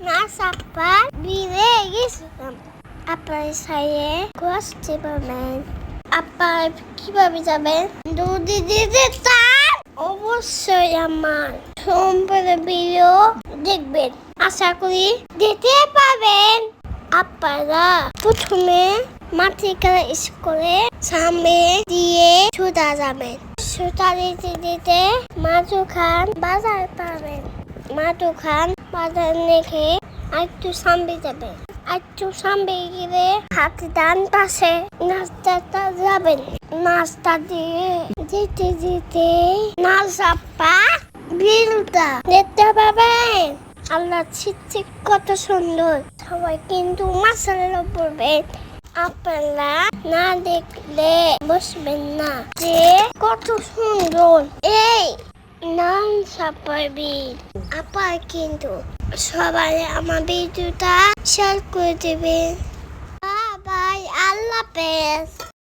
না সাপ্পা বিলে গেছিলাম। আপনার সাইয়ে ঘুরতে পারবেন। আপনার কিভাবে যাবেন? যদি দিতে চান অবশ্যই আমার সম্পূর্ণ ভিডিও দেখবেন। আশা করি দিতে পারবেন। আপনারা প্রথমে মাতৃকা স্কুলে সামনে দিয়ে ছুটা যাবেন। ছুটা দিতে দিতে মাধু খান বাজার পাবেন। মাধু খান বাজার দেখে একটু সামনে যাবে। একটু সামনে গেলে হাতে ডান পাশে নাস্তাটা যাবেন। নাস্তা দিয়ে যেতে যেতে না সাপ্পা বিলটা দেখতে পাবেন। আল্লাহ ছিটছে কত সুন্দর। সবাই কিন্তু মাসালা পড়বেন। আপনারা না দেখলে বসবেন না যে কত সুন্দর। এই নাম সাপাবি আপা কিন্তু সবাই আমার ভিডিওটা শেয়ার করে দেবেন। বাই, আল্লাহ হাফেজ।